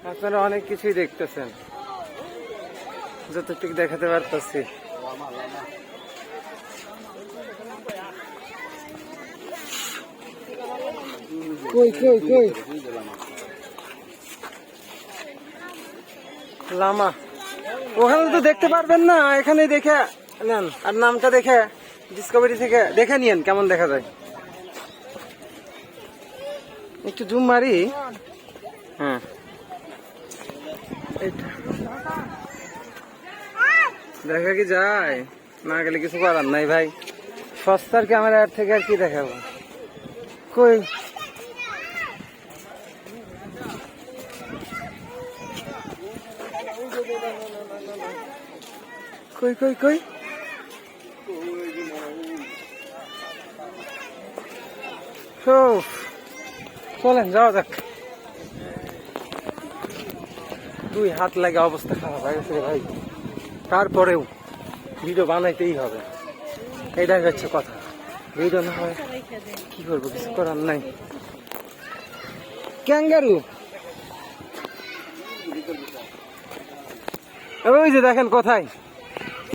আপনারা অনেক কিছুই দেখতেছেন, যতটুকু দেখাতে পারতেছি। কই কই কই লামা, ওখানে তো দেখতে পারবেন না, এখানে দেখে নেন আর নামটা দেখে ডিসকভারি থেকে দেখে নিয়েন কেমন দেখা যায়। একটু জুম মারি। হ্যাঁ, দেখা কি যায়? না গেলে কিছু করার নাই ভাই, সস্তার ক্যামেরা থেকে আর কি দেখাবো। কই কই কই কই চলেন যাওয়া যাক। 2 হাত লাগে অবস্থা খারাপ হয়ে গেছে ভাই, তারপরেও ভিডিও বানাইতেই হবে, এটাই হচ্ছে কথা। ভিডিও না হয় কি করবো, কিছু করার নাই। ক্যাঙ্গারু ওই যে দেখেন কোথায়।